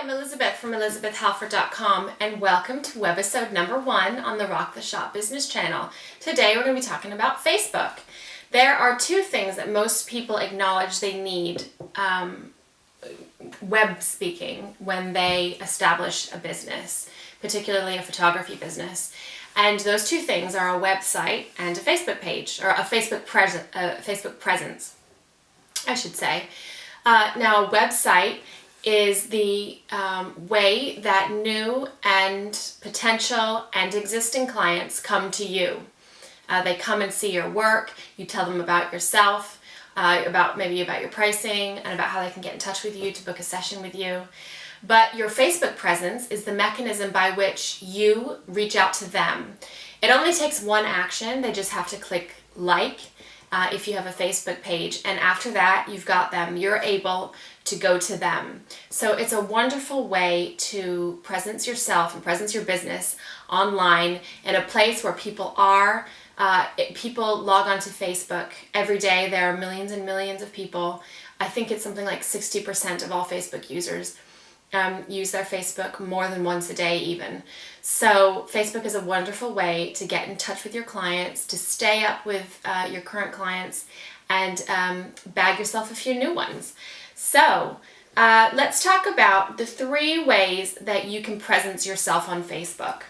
I'm Elizabeth from ElizabethHalford.com and welcome to webisode number 1 on the Rock the Shop Business channel. Today we're going to be talking about Facebook. There are two things that most people acknowledge they need web speaking when they establish a business, particularly a photography business. And those two things are a website and a Facebook page, or a Facebook presence, I should say. Now, a website is the way that new and potential and existing clients come to you. They come and see your work, you tell them about yourself, maybe about your pricing, and about how they can get in touch with you to book a session with you. But your Facebook presence is the mechanism by which you reach out to them. It only takes one action. They just have to click like if you have a Facebook page, and after that you've got them. You're able to go to them. So it's a wonderful way to presence yourself and presence your business online in a place where people are. People log onto Facebook every day. There are millions and millions of people. I think it's something like 60% of all Facebook users use their Facebook more than once a day even. So Facebook is a wonderful way to get in touch with your clients, to stay up with your current clients, and bag yourself a few new ones. So let's talk about the 3 ways that you can presence yourself on Facebook.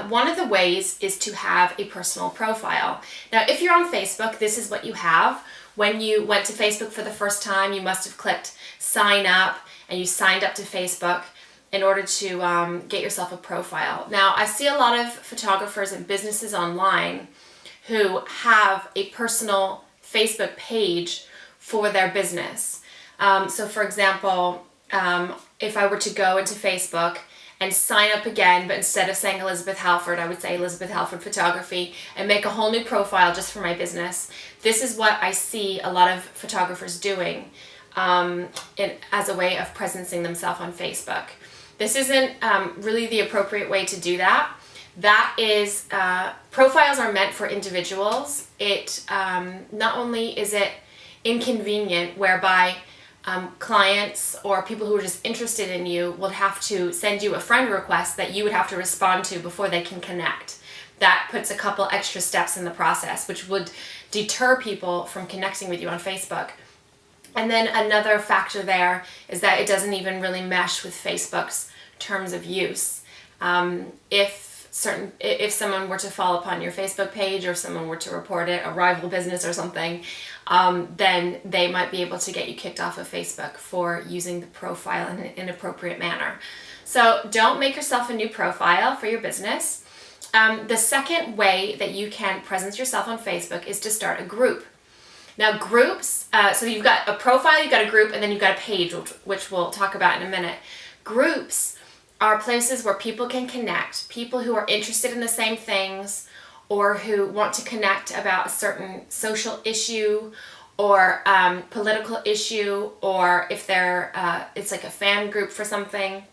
One of the ways is to have a personal profile. Now, if you're on Facebook, this is what you have. When you went to Facebook for the first time, you must have clicked sign up, and you signed up to Facebook in order to get yourself a profile. Now, I see a lot of photographers and businesses online who have a personal Facebook page for their business. So for example, if I were to go into Facebook and sign up again, but instead of saying Elizabeth Halford, I would say Elizabeth Halford Photography, and make a whole new profile just for my business. This is what I see a lot of photographers doing as a way of presencing themselves on Facebook. This isn't really the appropriate way to do that. That is, profiles are meant for individuals. It not only is it inconvenient, whereby clients or people who are just interested in you will have to send you a friend request that you would have to respond to before they can connect. That puts a couple extra steps in the process, which would deter people from connecting with you on Facebook. And then another factor there is that it doesn't even really mesh with Facebook's terms of use. If someone were to fall upon your Facebook page, or someone were to report it, a rival business or something, then they might be able to get you kicked off of Facebook for using the profile in an inappropriate manner. So don't make yourself a new profile for your business. The second way that you can presence yourself on Facebook is to start a group. Now, groups, so you've got a profile, you've got a group, and then you've got a page, which we'll talk about in a minute. Groups are places where people can connect, people who are interested in the same things, or who want to connect about a certain social issue or political issue, or if it's like a fan group for something.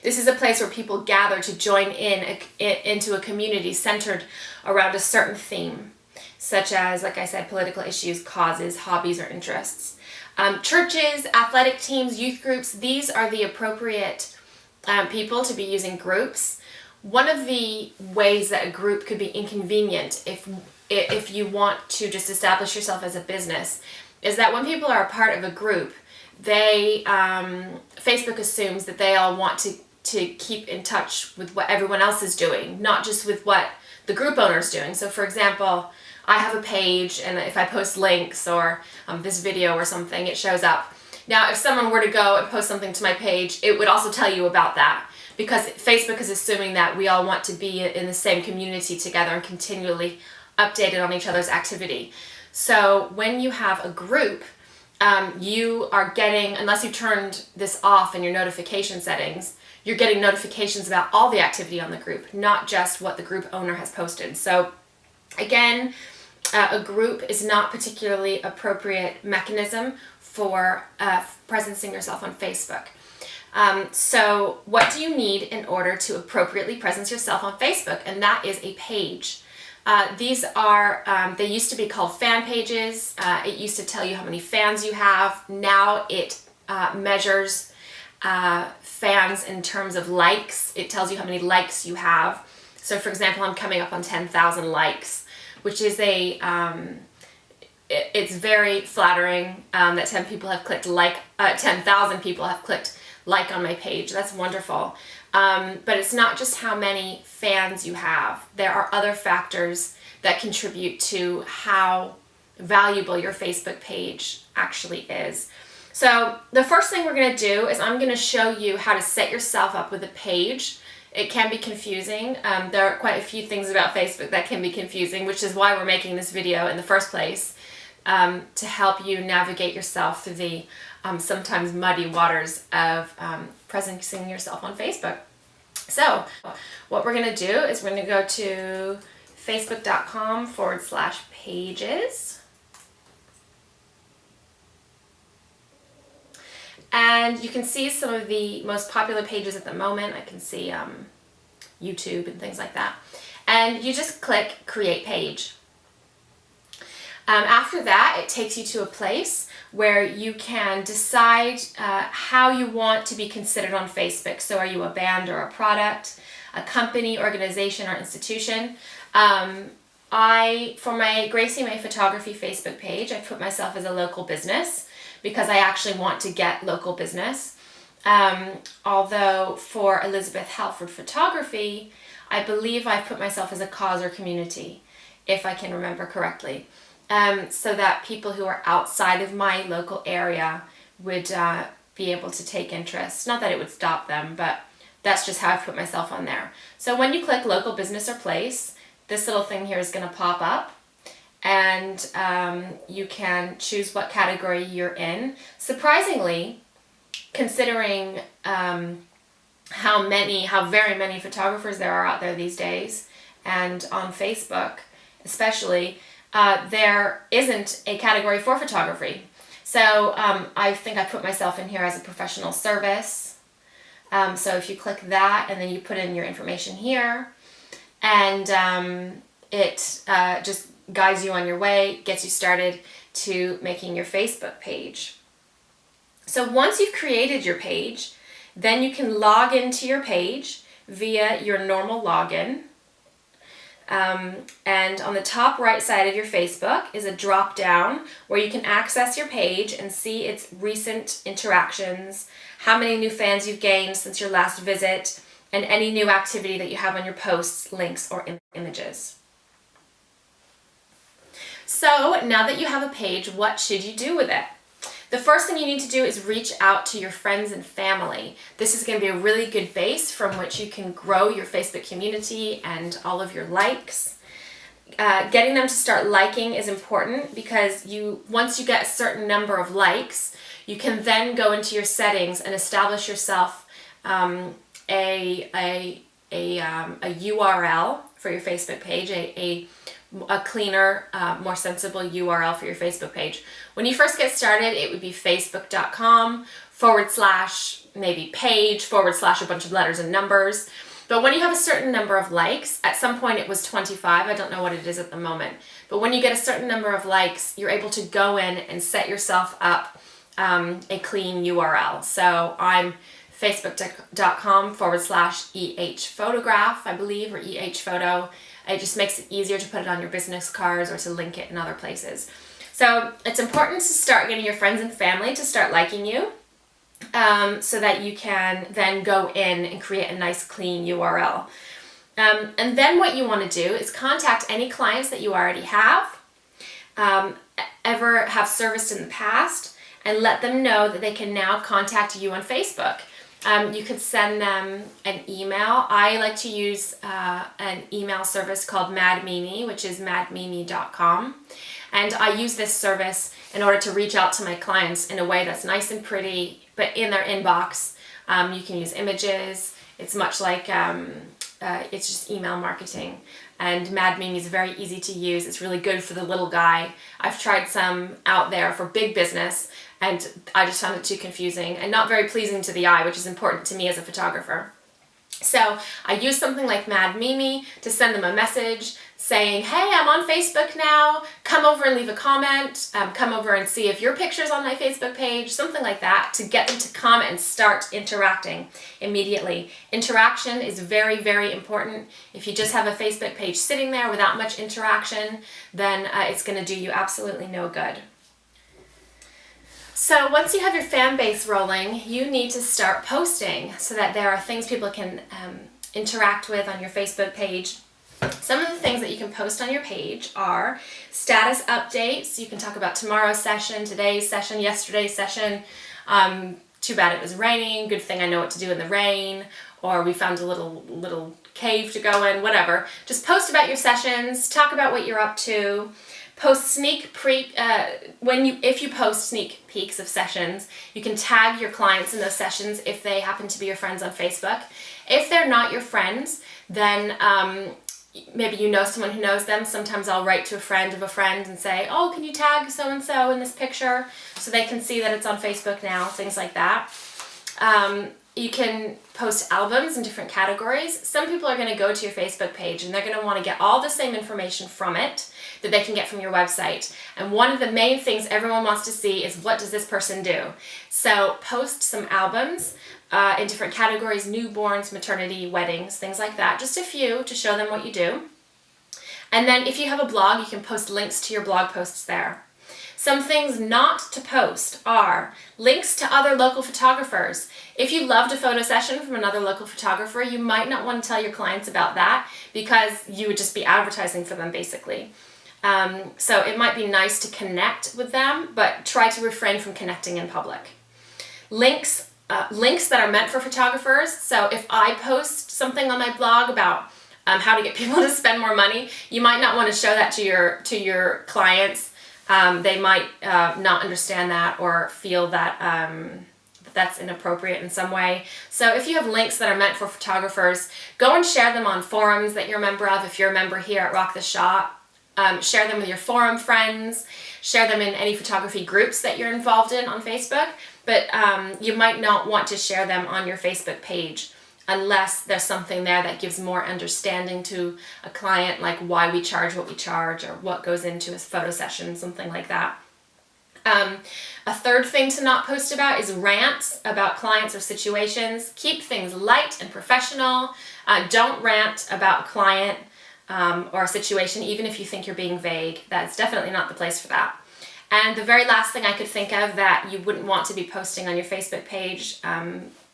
This is a place where people gather to join into a community centered around a certain theme, such as, like I said, political issues, causes, hobbies, or interests. Churches, athletic teams, youth groups, these are the appropriate people to be using groups. One of the ways that a group could be inconvenient if you want to just establish yourself as a business is that when people are a part of a group, Facebook assumes that they all want to keep in touch with what everyone else is doing, not just with what the group owner is doing. So for example, I have a page, and if I post links or this video or something, it shows up. Now, if someone were to go and post something to my page, it would also tell you about that, because Facebook is assuming that we all want to be in the same community together and continually updated on each other's activity. So when you have a group, you are getting, unless you turned this off in your notification settings, you're getting notifications about all the activity on the group, not just what the group owner has posted. So again, a group is not particularly appropriate mechanism for presencing yourself on Facebook. So what do you need in order to appropriately presence yourself on Facebook? And that is a page. These are, they used to be called fan pages. It used to tell you how many fans you have. Now it measures fans in terms of likes. It tells you how many likes you have. So for example, I'm coming up on 10,000 likes, which is it's very flattering that 10,000 people have clicked like on my page. That's wonderful. But it's not just how many fans you have. There are other factors that contribute to how valuable your Facebook page actually is. So the first thing we're going to do is I'm going to show you how to set yourself up with a page. It can be confusing. There are quite a few things about Facebook that can be confusing, which is why we're making this video in the first place, to help you navigate yourself through the sometimes muddy waters of presenting yourself on Facebook. So what we're going to do is we're going to go to facebook.com/pages. And you can see some of the most popular pages at the moment. I can see YouTube and things like that. And you just click Create Page. After that, it takes you to a place where you can decide how you want to be considered on Facebook. So are you a band or a product, a company, organization, or institution? For my Gracie May Photography Facebook page, I put myself as a local business because I actually want to get local business. Although for Elizabeth Halford Photography, I believe I put myself as a cause or community, if I can remember correctly. So that people who are outside of my local area would be able to take interest. Not that it would stop them, but that's just how I put myself on there. So when you click local business or place, this little thing here is going to pop up, and you can choose what category you're in. Surprisingly, considering how very many photographers there are out there these days, and on Facebook especially, there isn't a category for photography. So I think I put myself in here as a professional service. So if you click that and then you put in your information here, and it just guides you on your way, gets you started to making your Facebook page. So once you've created your page, then you can log into your page via your normal login. And on the top right side of your Facebook is a drop down where you can access your page and see its recent interactions, how many new fans you've gained since your last visit, and any new activity that you have on your posts, links, or images. So now that you have a page, what should you do with it? The first thing you need to do is reach out to your friends and family. This is going to be a really good base from which you can grow your Facebook community and all of your likes. Getting them to start liking is important because once you get a certain number of likes, you can then go into your settings and establish yourself a URL for your Facebook page, a cleaner, more sensible URL for your Facebook page. When you first get started, it would be facebook.com/ maybe page / a bunch of letters and numbers. But when you have a certain number of likes, at some point it was 25, I don't know what it is at the moment, but when you get a certain number of likes, you're able to go in and set yourself up a clean URL. So I'm facebook.com / photograph, I believe, or photo. It just makes it easier to put it on your business cards or to link it in other places. So it's important to start getting your friends and family to start liking you, so that you can then go in and create a nice clean URL. And then what you want to do is contact any clients that you already have, ever have serviced in the past, and let them know that they can now contact you on Facebook. You could send them an email. I like to use an email service called MadMimi, which is madmimi.com. And I use this service in order to reach out to my clients in a way that's nice and pretty, but in their inbox. You can use images. It's much like, it's just email marketing. And MadMimi is very easy to use. It's really good for the little guy. I've tried some out there for big business, and I just found it too confusing and not very pleasing to the eye, which is important to me as a photographer. So I use something like Mad Mimi to send them a message saying, hey, I'm on Facebook now, come over and leave a comment, come over and see if your picture's on my Facebook page, something like that, to get them to come and start interacting immediately. Interaction is very, very important. If you just have a Facebook page sitting there without much interaction, then it's going to do you absolutely no good. So once you have your fan base rolling, you need to start posting so that there are things people can interact with on your Facebook page. Some of the things that you can post on your page are status updates. You can talk about tomorrow's session, today's session, yesterday's session. Too bad it was raining. Good thing I know what to do in the rain. Or we found a little cave to go in, whatever. Just post about your sessions. Talk about what you're up to. Post if you post sneak peeks of sessions, you can tag your clients in those sessions if they happen to be your friends on Facebook. If they're not your friends, then maybe you know someone who knows them. Sometimes I'll write to a friend of a friend and say, oh, can you tag so-and-so in this picture so they can see that it's on Facebook now, things like that. You can post albums in different categories. Some people are going to go to your Facebook page and they're going to want to get all the same information from it that they can get from your website. And one of the main things everyone wants to see is, what does this person do? So post some albums in different categories: newborns, maternity, weddings, things like that. Just a few to show them what you do. And then if you have a blog, you can post links to your blog posts there. Some things not to post are links to other local photographers. If you loved a photo session from another local photographer, you might not want to tell your clients about that because you would just be advertising for them basically. So it might be nice to connect with them, but try to refrain from connecting in public. Links that are meant for photographers. So if I post something on my blog about how to get people to spend more money, you might not want to show that to your clients. They might not understand that or feel that that's inappropriate in some way. So if you have links that are meant for photographers, go and share them on forums that you're a member of. If you're a member here at Rock the Shop, share them with your forum friends, share them in any photography groups that you're involved in on Facebook, but you might not want to share them on your Facebook page unless there's something there that gives more understanding to a client, like why we charge what we charge or what goes into a photo session, something like that. A third thing to not post about is rants about clients or situations. Keep things light and professional. Don't rant about a client or a situation, even if you think you're being vague. That's definitely not the place for that. And the very last thing I could think of that you wouldn't want to be posting on your Facebook page,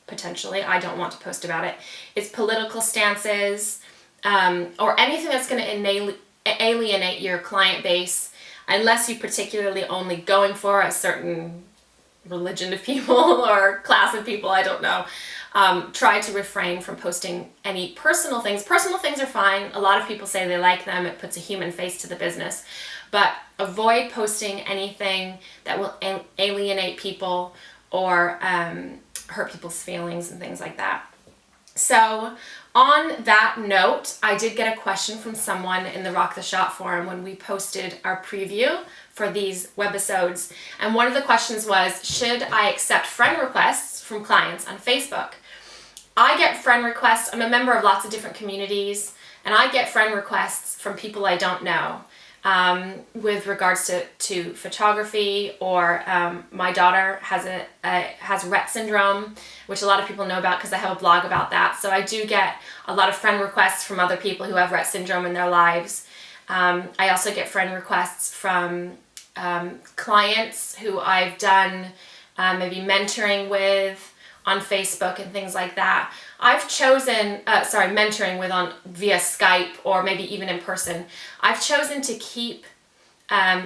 potentially, I don't want to post about it, is political stances or anything that's going to alienate your client base, unless you're particularly only going for a certain religion of people or class of people, I don't know. Try to refrain from posting any personal things. Personal things are fine. A lot of people say they like them. It puts a human face to the business. But avoid posting anything that will alienate people or hurt people's feelings and things like that. So on that note, I did get a question from someone in the Rock the Shop forum when we posted our preview for these webisodes. And one of the questions was, should I accept friend requests from clients on Facebook? I get friend requests. I'm a member of lots of different communities, and I get friend requests from people I don't know. With regards to photography, or my daughter has Rett syndrome, which a lot of people know about because I have a blog about that. So I do get a lot of friend requests from other people who have Rett syndrome in their lives. I also get friend requests from clients who I've done maybe mentoring with on Facebook and things like that. I've chosen, mentoring with via Skype or maybe even in person. I've chosen to keep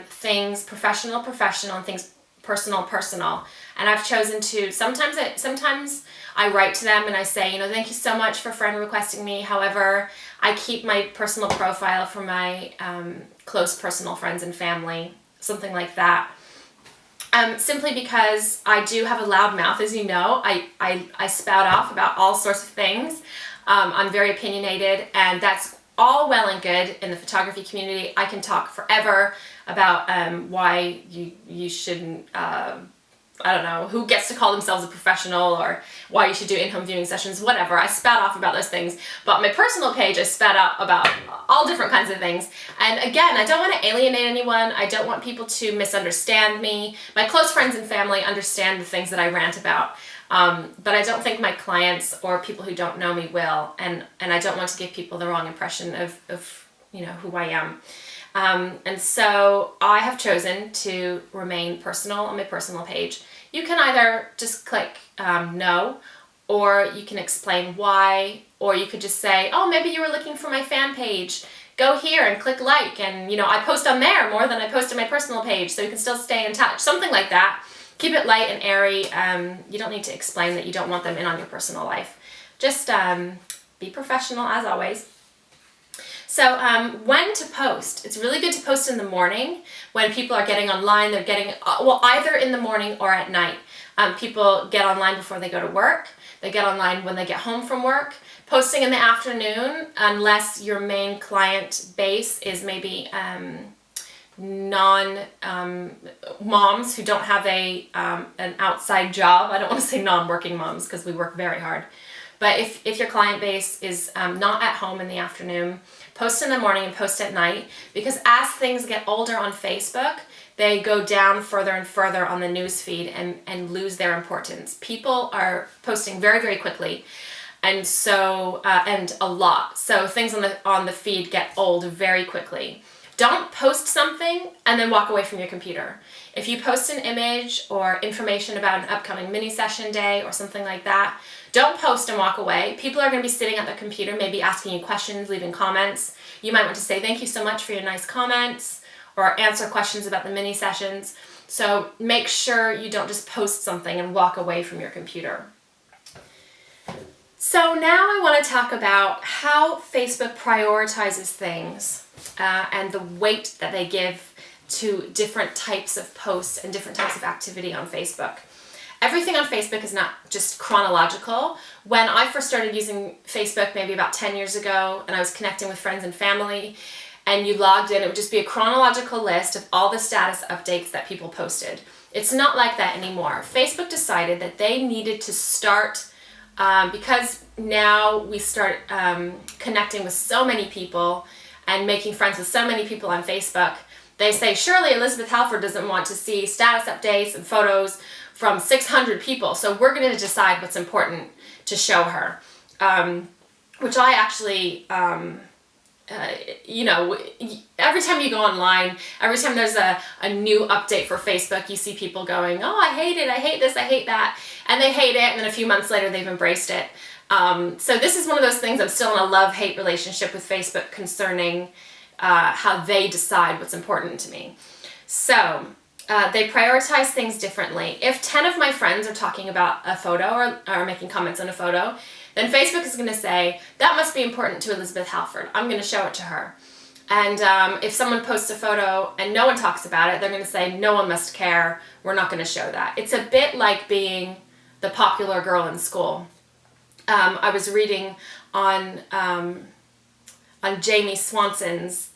things professional and things personal. And I've chosen to, sometimes I write to them and I say, thank you so much for friend requesting me. However, I keep my personal profile for my close personal friends and family, something like that. Simply because I do have a loud mouth, as you know. I spout off about all sorts of things. I'm very opinionated, and that's all well and good in the photography community. I can talk forever about why you shouldn't I don't know, who gets to call themselves a professional or why you should do in-home viewing sessions, whatever. I spat off about those things. But my personal page, I spat out about all different kinds of things. And again, I don't want to alienate anyone. I don't want people to misunderstand me. My close friends and family understand the things that I rant about. But I don't think my clients or people who don't know me will. And I don't want to give people the wrong impression of who I am. And so I have chosen to remain personal on my personal page. You can either just click no, or you can explain why, or you could just say, oh, maybe you were looking for my fan page. Go here and click like, and I post on there more than I post on my personal page, so you can still stay in touch. Something like that. Keep it light and airy. You don't need to explain that you don't want them in on your personal life. Just be professional as always. So when to post? It's really good to post in the morning when people are getting online. They're getting, either in the morning or at night. People get online before they go to work. They get online when they get home from work. Posting in the afternoon, unless your main client base is maybe moms who don't have an outside job. I don't want to say non-working moms because we work very hard. But if your client base is not at home in the afternoon, post in the morning and post at night, because as things get older on Facebook, they go down further and further on the news feed and lose their importance. People are posting very, very quickly, and so and a lot. So things on the feed get old very quickly. Don't post something and then walk away from your computer. If you post an image or information about an upcoming mini session day or something like that, don't post and walk away. People are going to be sitting at the computer, maybe asking you questions, leaving comments. You might want to say thank you so much for your nice comments, or answer questions about the mini sessions. So make sure you don't just post something and walk away from your computer. So now I want to talk about how Facebook prioritizes things and the weight that they give to different types of posts and different types of activity on Facebook. Everything on Facebook is not just chronological. When I first started using Facebook maybe about 10 years ago, and I was connecting with friends and family, and you logged in, it would just be a chronological list of all the status updates that people posted. It's not like that anymore. Facebook decided that they needed to start, because now we start connecting with so many people and making friends with so many people on Facebook. They say, surely Elizabeth Halford doesn't want to see status updates and photos from 600 people, so we're going to decide what's important to show her. Which I actually, every time you go online, every time there's a new update for Facebook, you see people going, oh, I hate it, I hate this, I hate that, and they hate it, and then a few months later they've embraced it. So this is one of those things, I'm still in a love-hate relationship with Facebook concerning how they decide what's important to me. So they prioritize things differently. If 10 of my friends are talking about a photo or making comments on a photo, then Facebook is going to say, that must be important to Elizabeth Halford. I'm going to show it to her. And if someone posts a photo and no one talks about it, they're going to say, no one must care. We're not going to show that. It's a bit like being the popular girl in school. I was reading on Jamie Swanson's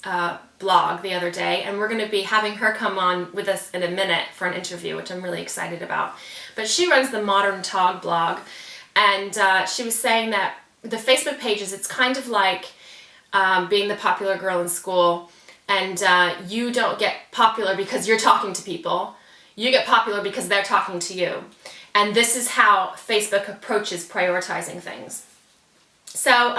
blog the other day, and we're going to be having her come on with us in a minute for an interview, which I'm really excited about. But she runs the Modern Tog blog, and she was saying that the Facebook pages, it's kind of like being the popular girl in school, and you don't get popular because you're talking to people. You get popular because they're talking to you. And this is how Facebook approaches prioritizing things. So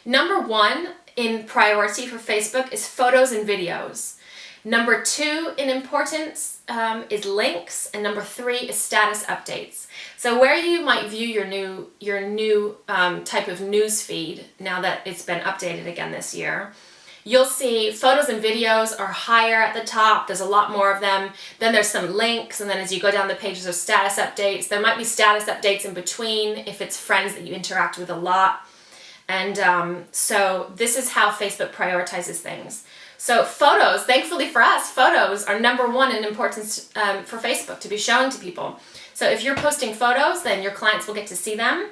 number one in priority for Facebook is photos and videos. Number two in importance is links, and number three is status updates. So where you might view your new type of news feed now that it's been updated again this year, you'll see photos and videos are higher at the top. There's a lot more of them. Then there's some links, and then as you go down the pages of status updates, there might be status updates in between if it's friends that you interact with a lot. And so this is how Facebook prioritizes things. So photos, thankfully for us, photos are number one in importance for Facebook to be showing to people. So if you're posting photos, then your clients will get to see them.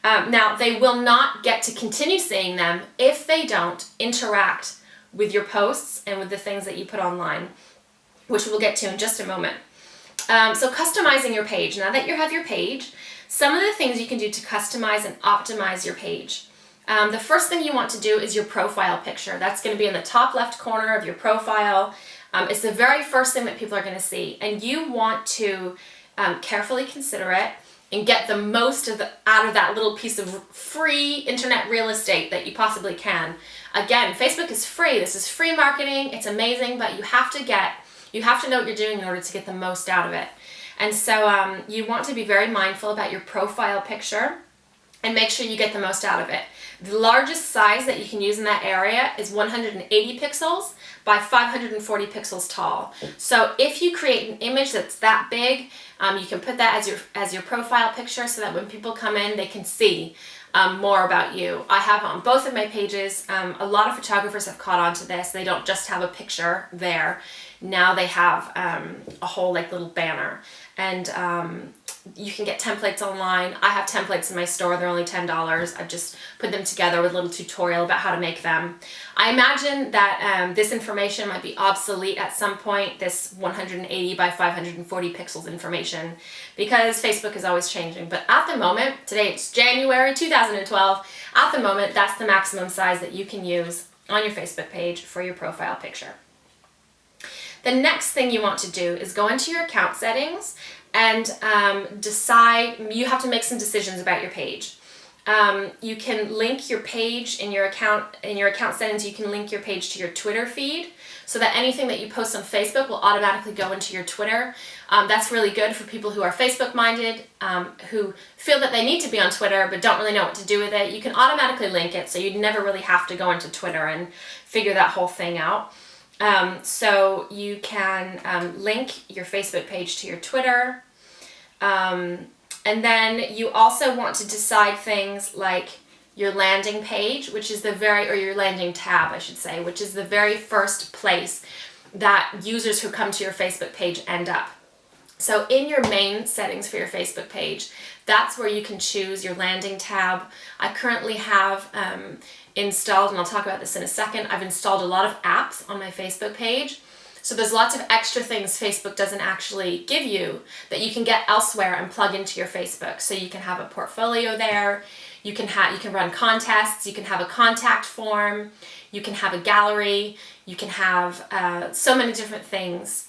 Now, they will not get to continue seeing them if they don't interact with your posts and with the things that you put online, which we'll get to in just a moment. So customizing your page. Now that you have your page, some of the things you can do to customize and optimize your page. The first thing you want to do is your profile picture. That's going to be in the top left corner of your profile. It's the very first thing that people are going to see. And you want to carefully consider it and get the most out of that little piece of free internet real estate that you possibly can. Again, Facebook is free. This is free marketing. It's amazing, but you have to know what you're doing in order to get the most out of it. And so you want to be very mindful about your profile picture and make sure you get the most out of it. The largest size that you can use in that area is 180 pixels by 540 pixels tall. So if you create an image that's that big, you can put that as your profile picture so that when people come in, they can see more about you. I have on both of my pages, a lot of photographers have caught on to this. They don't just have a picture there. Now they have a whole little banner. And you can get templates online. I have templates in my store. They're only $10. I've just put them together with a little tutorial about how to make them. I imagine that this information might be obsolete at some point, this 180 by 540 pixels information, because Facebook is always changing. But at the moment, today it's January 2012, at the moment that's the maximum size that you can use on your Facebook page for your profile picture. The next thing you want to do is go into your account settings and decide. You have to make some decisions about your page. You can link your page in your account settings. You can link your page to your Twitter feed so that anything that you post on Facebook will automatically go into your Twitter. That's really good for people who are Facebook minded, who feel that they need to be on Twitter but don't really know what to do with it. You can automatically link it, so you'd never really have to go into Twitter and figure that whole thing out. So you can link your Facebook page to your Twitter. And then you also want to decide things like your landing page, or your landing tab, I should say, which is the very first place that users who come to your Facebook page end up. So in your main settings for your Facebook page, that's where you can choose your landing tab. I currently have installed, and I'll talk about this in a second, I've installed a lot of apps on my Facebook page. So there's lots of extra things Facebook doesn't actually give you that you can get elsewhere and plug into your Facebook. So you can have a portfolio there, you can run contests, you can have a contact form, you can have a gallery, you can have so many different things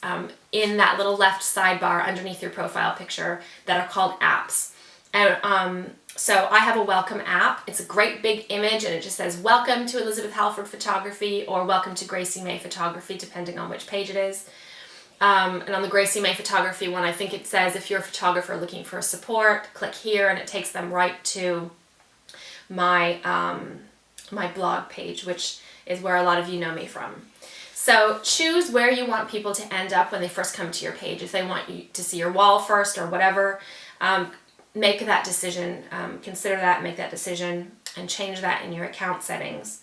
in that little left sidebar underneath your profile picture that are called apps. And so I have a welcome app. It's a great big image and it just says welcome to Elizabeth Halford Photography or welcome to Gracie May Photography, depending on which page it is. And on the Gracie May Photography one, I think it says if you're a photographer looking for support, click here, and it takes them right to my my blog page, which is where a lot of you know me from. So choose where you want people to end up when they first come to your page. If they want you to see your wall first or whatever, make that decision, consider that, make that decision, and change that in your account settings.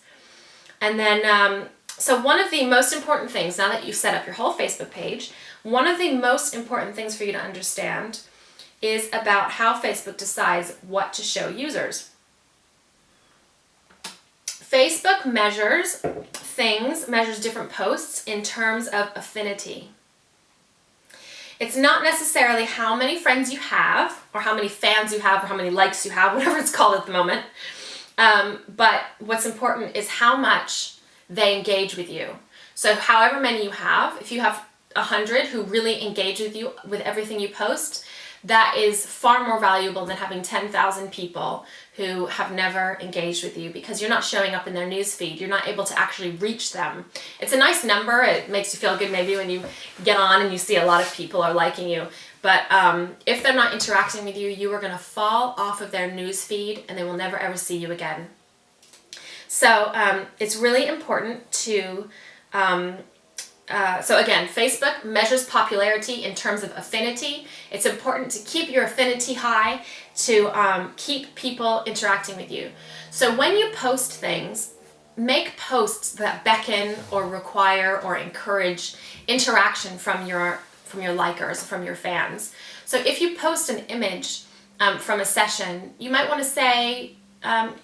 And then, so one of the most important things, now that you've set up your whole Facebook page, one of the most important things for you to understand is about how Facebook decides what to show users. Facebook measures different posts in terms of affinity. It's not necessarily how many friends you have, or how many fans you have, or how many likes you have, whatever it's called at the moment. But what's important is how much they engage with you. So however many you have, if you have 100 who really engage with you with everything you post, that is far more valuable than having 10,000 people who have never engaged with you because you're not showing up in their news feed. You're not able to actually reach them. It's a nice number. It makes you feel good maybe when you get on and you see a lot of people are liking you. But if they're not interacting with you, you are going to fall off of their news feed and they will never ever see you again. So it's really important to so again, Facebook measures popularity in terms of affinity. It's important to keep your affinity high to keep people interacting with you. So when you post things, make posts that beckon or require or encourage interaction from your likers, from your fans. So if you post an image from a session, you might want to say,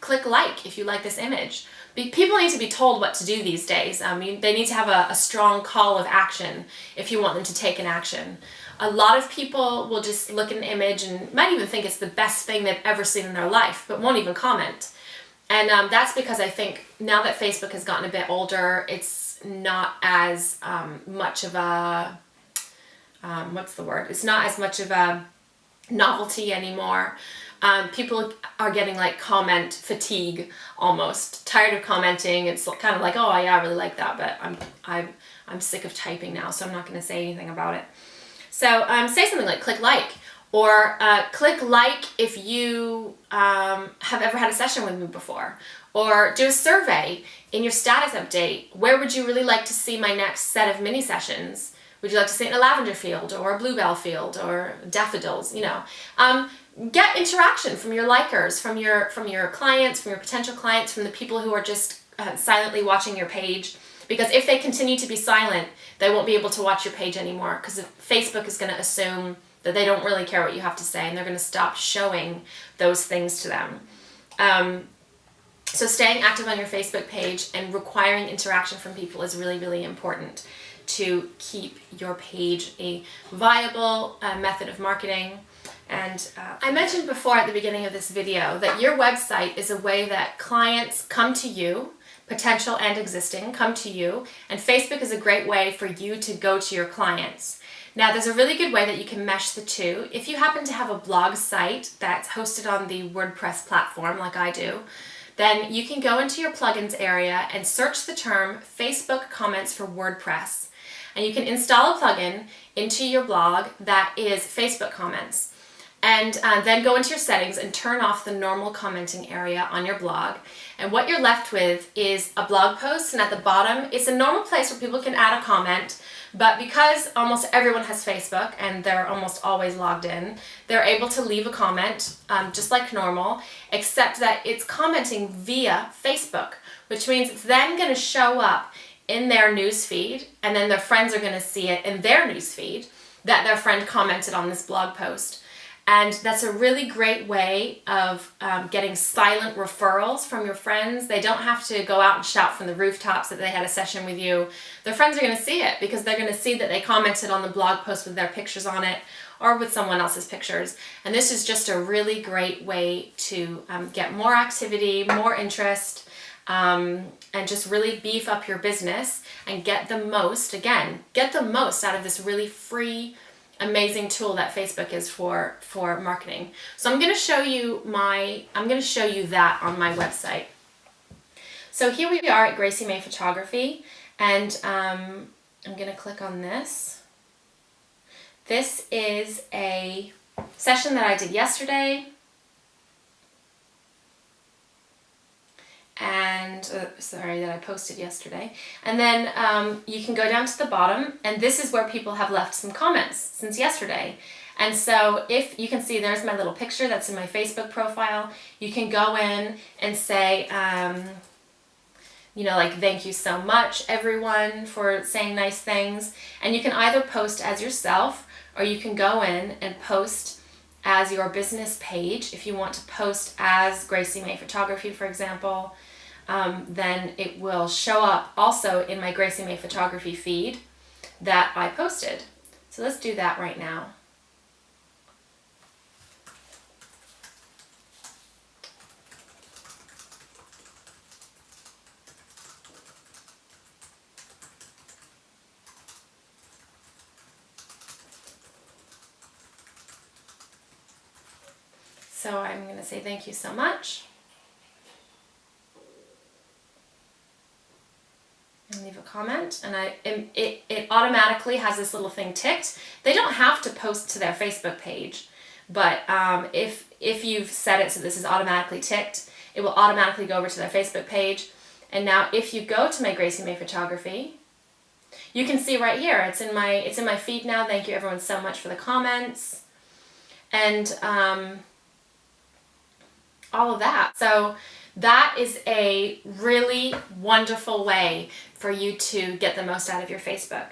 click like if you like this image. People need to be told what to do these days. They need to have a strong call of action if you want them to take an action. A lot of people will just look at an image and might even think it's the best thing they've ever seen in their life, but won't even comment. And that's because I think now that Facebook has gotten a bit older, it's not as much of a, it's not as much of a novelty anymore. People are getting like comment fatigue, almost tired of commenting. It's kind of like, oh yeah, I really like that, but I'm sick of typing now, so I'm not going to say anything about it. So say something like click like, or click like if you have ever had a session with me before, or do a survey in your status update. Where would you really like to see my next set of mini sessions? Would you like to see it in a lavender field or a bluebell field or daffodils? You know, get interaction from your likers, from your clients, from your potential clients, from the people who are just silently watching your page. Because if they continue to be silent, they won't be able to watch your page anymore, because Facebook is going to assume that they don't really care what you have to say, and they're going to stop showing those things to them. So staying active on your Facebook page and requiring interaction from people is really, really important to keep your page a viable method of marketing. And I mentioned before at the beginning of this video that your website is a way that clients come to you, potential and existing, come to you, and Facebook is a great way for you to go to your clients. Now, there's a really good way that you can mesh the two. If you happen to have a blog site that's hosted on the WordPress platform like I do, then you can go into your plugins area and search the term Facebook comments for WordPress. And you can install a plugin into your blog that is Facebook comments. And then go into your settings and turn off the normal commenting area on your blog. And what you're left with is a blog post, and at the bottom, it's a normal place where people can add a comment, but because almost everyone has Facebook and they're almost always logged in, they're able to leave a comment just like normal, except that it's commenting via Facebook, which means it's then going to show up in their newsfeed, and then their friends are going to see it in their newsfeed that their friend commented on this blog post. And that's a really great way of getting silent referrals from your friends. They don't have to go out and shout from the rooftops that they had a session with you. Their friends are going to see it because they're going to see that they commented on the blog post with their pictures on it or with someone else's pictures. And this is just a really great way to get more activity, more interest, and just really beef up your business and get the most out of this really free, amazing tool that Facebook is for marketing. So I'm going to show you that on my website. So here we are at Gracie May Photography, and I'm going to click on this. This is a session that I did yesterday, and that I posted yesterday. And then you can go down to the bottom, and this is where people have left some comments since yesterday. And so if you can see, there's my little picture that's in my Facebook profile. You can go in and say, like, thank you so much, everyone, for saying nice things. And you can either post as yourself, or you can go in and post as your business page. If you want to post as Gracie May Photography, for example, then it will show up also in my Gracie May Photography feed that I posted. So let's do that right now. So I'm going to say thank you so much. And leave a comment, and it automatically has this little thing ticked. They don't have to post to their Facebook page, but if you've set it so this is automatically ticked, it will automatically go over to their Facebook page. And now if you go to my Gracie May Photography, you can see right here, it's in my feed now. Thank you everyone so much for the comments, and all of that. So that is a really wonderful way for you to get the most out of your Facebook.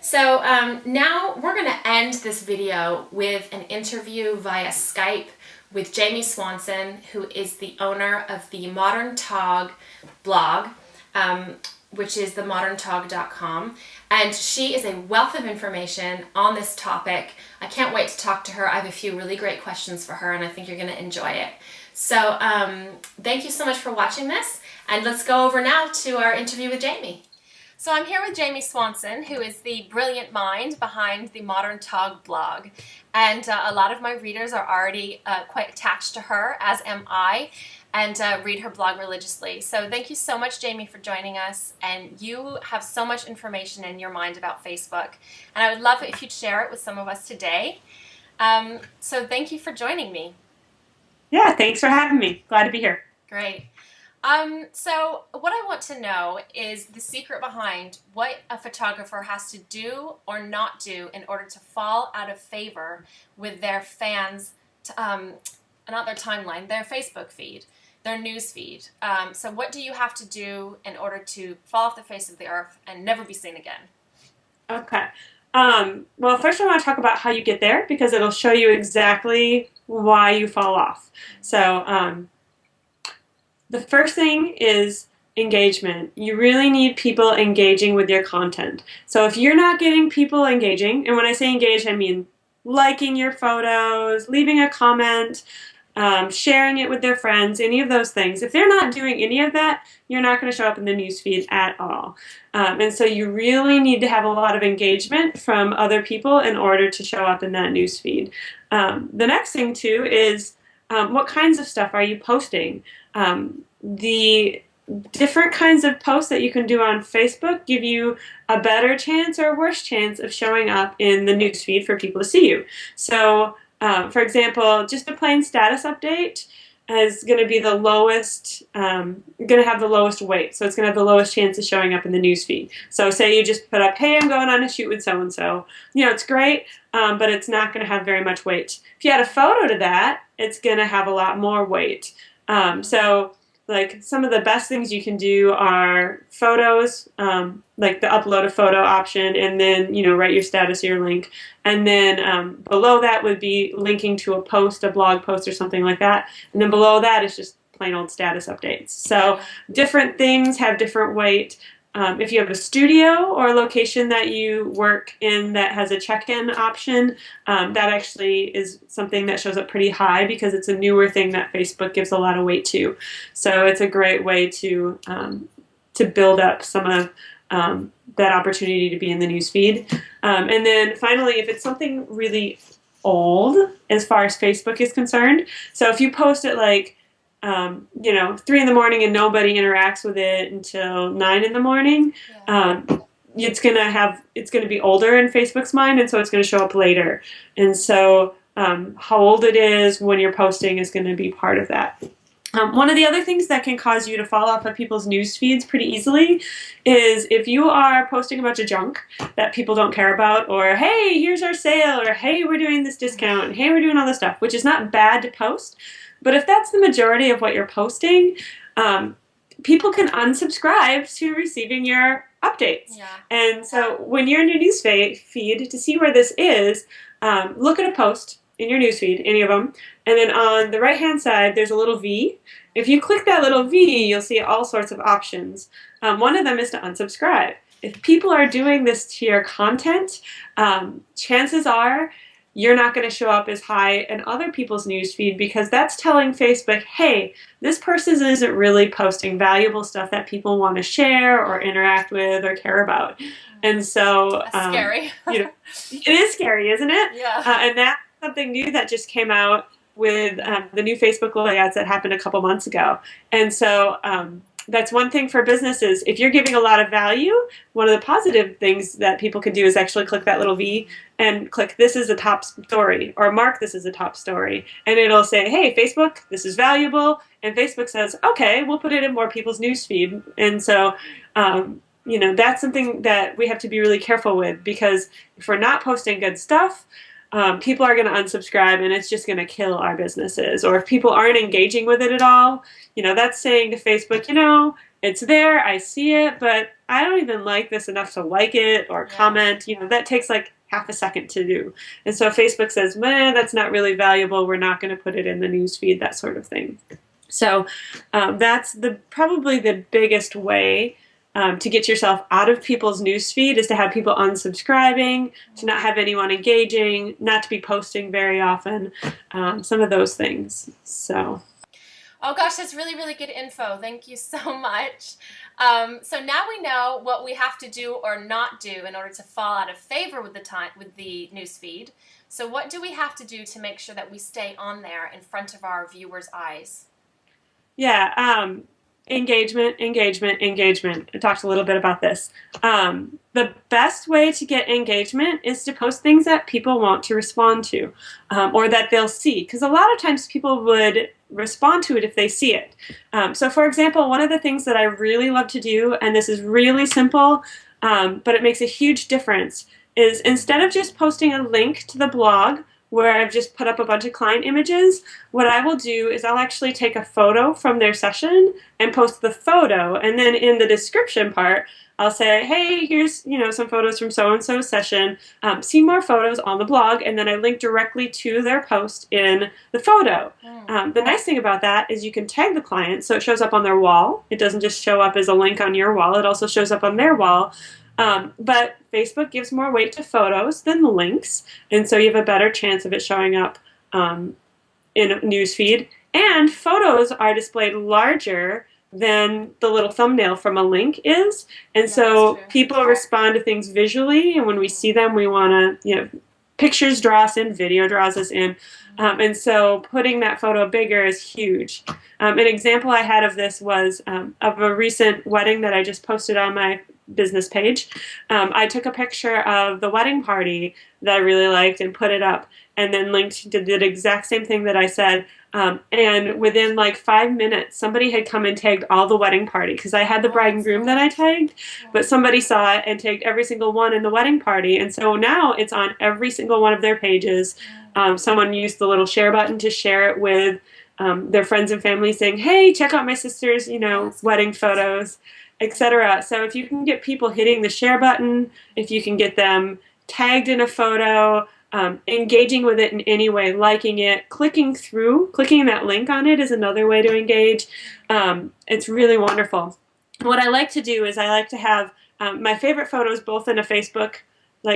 So now we're going to end this video with an interview via Skype with Jamie Swanson, who is the owner of the Modern Tog blog. which is themoderntog.com. And she is a wealth of information on this topic. I can't wait to talk to her. I have a few really great questions for her, and I think you're going to enjoy it. So thank you so much for watching this, and let's go over now to our interview with Jamie. So I'm here with Jamie Swanson, who is the brilliant mind behind the Modern Tog blog. And a lot of my readers are already quite attached to her, as am I, and read her blog religiously. So thank you so much, Jamie, for joining us. And you have so much information in your mind about Facebook. And I would love it if you'd share it with some of us today. So thank you for joining me. Yeah, thanks for having me. Glad to be here. Great. So what I want to know is the secret behind what a photographer has to do or not do in order to fall out of favor with their fans, not their timeline, their Facebook feed, their news feed. So what do you have to do in order to fall off the face of the earth and never be seen again? Okay. Well, first I want to talk about how you get there, because it'll show you exactly why you fall off. So the first thing is engagement. You really need people engaging with your content. So if you're not getting people engaging, and when I say engage, I mean liking your photos, leaving a comment, sharing it with their friends, any of those things. If they're not doing any of that, you're not going to show up in the newsfeed at all. And so you really need to have a lot of engagement from other people in order to show up in that newsfeed. The next thing too is what kinds of stuff are you posting? The different kinds of posts that you can do on Facebook give you a better chance or a worse chance of showing up in the newsfeed for people to see you. So, for example, just a plain status update is going to be the lowest, going to have the lowest weight. So it's going to have the lowest chance of showing up in the newsfeed. So say you just put up, hey, I'm going on a shoot with so-and-so. You know, it's great, but it's not going to have very much weight. If you add a photo to that, it's going to have a lot more weight. So like some of the best things you can do are photos, like the upload a photo option, and then, you know, write your status or your link. And then below that would be linking to a post, a blog post or something like that. And then below that is just plain old status updates. So different things have different weight. If you have a studio or a location that you work in that has a check-in option, that actually is something that shows up pretty high because it's a newer thing that Facebook gives a lot of weight to. So it's a great way to build up some of that opportunity to be in the newsfeed. And then finally, if it's something really old as far as Facebook is concerned, so if you post it like, you know, 3 in the morning and nobody interacts with it until 9 in the morning, it's gonna be older in Facebook's mind, and so it's gonna show up later. And so how old it is when you're posting is gonna be part of that. One of the other things that can cause you to fall off of people's news feeds pretty easily is if you are posting a bunch of junk that people don't care about, or hey, here's our sale, or hey, we're doing this discount, and hey, we're doing all this stuff, which is not bad to post. But if that's the majority of what you're posting, people can unsubscribe to receiving your updates. Yeah. And so when you're in your news feed, to see where this is, look at a post in your newsfeed, any of them, and then on the right-hand side, there's a little V. If you click that little V, you'll see all sorts of options. One of them is to unsubscribe. If people are doing this to your content, chances are you're not going to show up as high in other people's newsfeed, because that's telling Facebook, hey, this person isn't really posting valuable stuff that people want to share or interact with or care about. And so that's scary. You know, it is scary, isn't it? Yeah. And that's something new that just came out with the new Facebook layouts that happened a couple months ago. And so that's one thing for businesses. If you're giving a lot of value, one of the positive things that people can do is actually click that little V and click this is a top story, or mark this as a top story. And it'll say, hey, Facebook, this is valuable. And Facebook says, okay, we'll put it in more people's newsfeed. And so, you know, that's something that we have to be really careful with, because if we're not posting good stuff, people are going to unsubscribe, and it's just going to kill our businesses. Or if people aren't engaging with it at all, you know, that's saying to Facebook, you know, it's there, I see it, but I don't even like this enough to like it or comment. You know, that takes like half a second to do. And so Facebook says, man, that's not really valuable, we're not going to put it in the newsfeed, that sort of thing. So that's probably the biggest way to get yourself out of people's newsfeed is to have people unsubscribing, to not have anyone engaging, not to be posting very often, some of those things. So. Oh gosh, that's really, really good info. Thank you so much. So now we know what we have to do or not do in order to fall out of favor with the newsfeed. So what do we have to do to make sure that we stay on there in front of our viewers' eyes? Yeah, engagement, engagement, engagement. I talked a little bit about this. The best way to get engagement is to post things that people want to respond to, or that they'll see. Because a lot of times people would respond to it if they see it. So for example, one of the things that I really love to do, and this is really simple, but it makes a huge difference, is instead of just posting a link to the blog where I've just put up a bunch of client images, what I will do is I'll actually take a photo from their session and post the photo, and then in the description part, I'll say, hey, here's some photos from so-and-so's session. See more photos on the blog, and then I link directly to their post in the photo. The nice thing about that is you can tag the client so it shows up on their wall. It doesn't just show up as a link on your wall. It also shows up on their wall. But Facebook gives more weight to photos than the links, and so you have a better chance of it showing up in a newsfeed. And photos are displayed larger than the little thumbnail from a link is, and so people respond to things visually, and when we see them, we want to, pictures draw us in, video draws us in, and so putting that photo bigger is huge. An example I had of this was of a recent wedding that I just posted on my business page. I took a picture of the wedding party that I really liked and put it up, and then linked to the exact same thing that I said. And within like 5 minutes, somebody had come and tagged all the wedding party, because I had the bride and groom that I tagged, but somebody saw it and tagged every single one in the wedding party. And so now it's on every single one of their pages. Someone used the little share button to share it with their friends and family, saying, hey, check out my sister's, wedding photos, etc. So if you can get people hitting the share button, if you can get them tagged in a photo, engaging with it in any way, liking it, clicking that link on it is another way to engage. It's really wonderful. What I like to do is I like to have my favorite photos both in a Facebook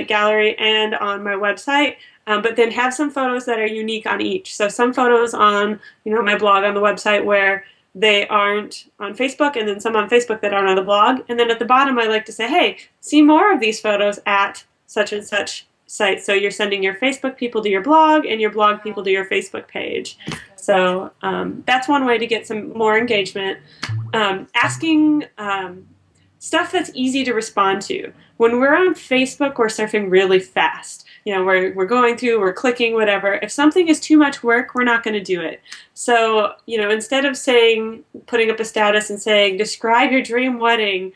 gallery and on my website, but then have some photos that are unique on each. So some photos on my blog on the website where they aren't on Facebook, and then some on Facebook that aren't on the blog. And then at the bottom I like to say, hey, see more of these photos at such and such site. So you're sending your Facebook people to your blog, and your blog people to your Facebook page. So that's one way to get some more engagement. Asking stuff that's easy to respond to. When we're on Facebook, we're surfing really fast. We're going through, we're clicking, whatever. If something is too much work, we're not going to do it. So, instead of putting up a status and saying, describe your dream wedding,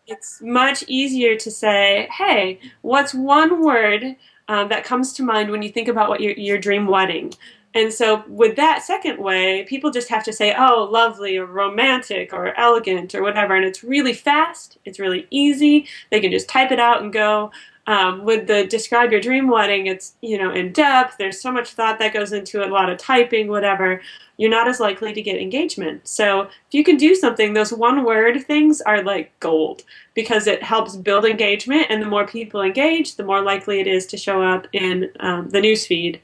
it's much easier to say, hey, what's one word that comes to mind when you think about what your dream wedding? And so with that second way, people just have to say, oh, lovely, or romantic, or elegant, or whatever. And it's really fast. It's really easy. They can just type it out and go. With the describe your dream wedding, it's, in depth. There's so much thought that goes into it, a lot of typing, whatever. You're not as likely to get engagement. So if you can do something, those one-word things are like gold, because it helps build engagement, and the more people engage, the more likely it is to show up in the newsfeed.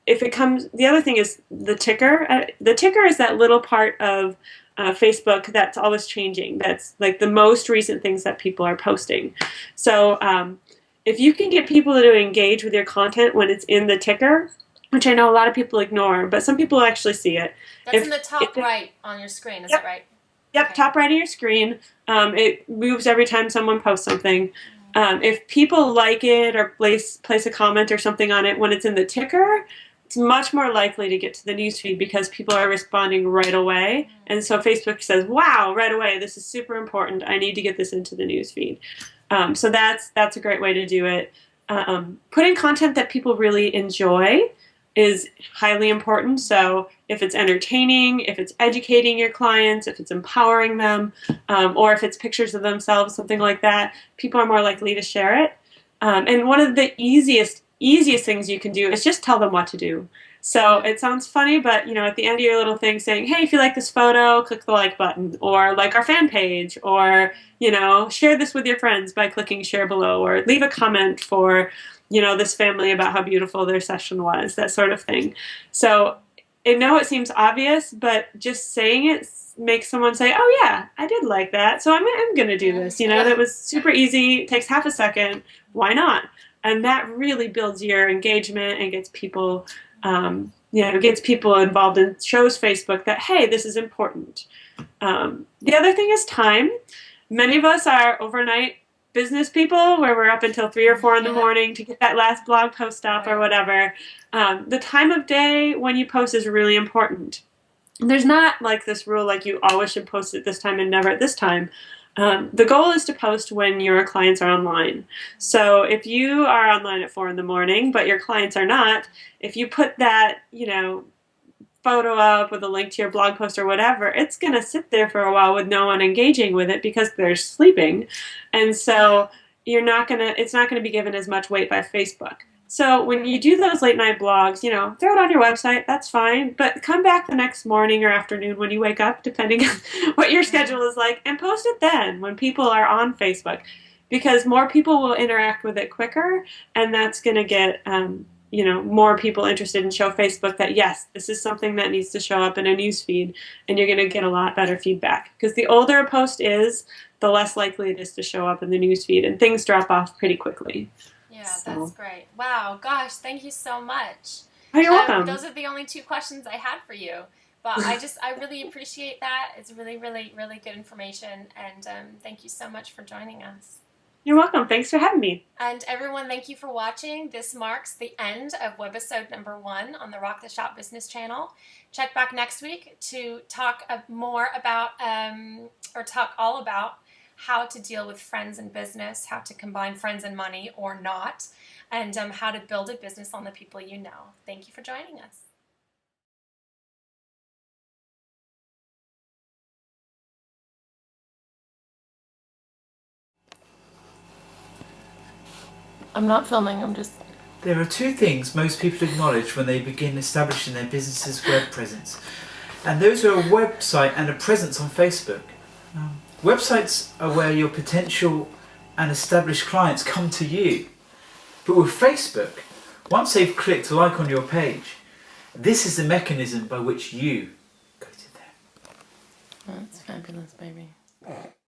If it comes, the other thing is the ticker. The ticker is that little part of Facebook that's always changing. That's like the most recent things that people are posting. So if you can get people to engage with your content when it's in the ticker, which I know a lot of people ignore, but some people actually see it. That's in the top right on your screen, is that right? Yep, okay. Top right of your screen. It moves every time someone posts something. If people like it or place a comment or something on it when it's in the ticker, it's much more likely to get to the newsfeed because people are responding right away. And so Facebook says, wow, right away, this is super important. I need to get this into the newsfeed. So that's a great way to do it. Putting content that people really enjoy is highly important. So if it's entertaining, if it's educating your clients, if it's empowering them, or if it's pictures of themselves, something like that, people are more likely to share it. And one of the easiest things you can do is just tell them what to do. So it sounds funny, but at the end of your little thing saying, hey, if you like this photo, click the like button, or like our fan page, or share this with your friends by clicking share below, or leave a comment for this family about how beautiful their session was, that sort of thing. So I know it seems obvious, but just saying it makes someone say, oh yeah, I did like that, so I'm going to do this. That was super easy, takes half a second, why not? And that really builds your engagement and gets people gets people involved and shows Facebook that, hey, this is important. The other thing is time. Many of us are overnight business people where we're up until 3 or 4 in the morning to get that last blog post up or whatever. The time of day when you post is really important. There's not like this rule like you always should post at this time and never at this time. The goal is to post when your clients are online. So if you are online at 4 in the morning, but your clients are not, if you put that, photo up with a link to your blog post or whatever, it's going to sit there for a while with no one engaging with it because they're sleeping. And so it's not going to be given as much weight by Facebook. So when you do those late night blogs, throw it on your website, that's fine, but come back the next morning or afternoon when you wake up, depending on what your schedule is like, and post it then when people are on Facebook, because more people will interact with it quicker, and that's going to get, more people interested and show Facebook that, yes, this is something that needs to show up in a newsfeed, and you're going to get a lot better feedback. Because the older a post is, the less likely it is to show up in the newsfeed, and things drop off pretty quickly. Yeah, that's great. Wow, gosh, thank you so much. Oh, you're welcome. Those are the only 2 questions I had for you. But I really appreciate that. It's really, really, really good information. And thank you so much for joining us. You're welcome. Thanks for having me. And everyone, thank you for watching. This marks the end of webisode number 1 on the Rock the Shop Business channel. Check back next week to talk more about, or talk all about, how to deal with friends and business, how to combine friends and money or not, and how to build a business on the people you know. Thank you for joining us. I'm not filming, I'm just... There are 2 things most people acknowledge when they begin establishing their business's web presence, and those are a website and a presence on Facebook. Websites are where your potential and established clients come to you. But with Facebook, once they've clicked like on your page, this is the mechanism by which you go to them. That's fabulous, baby.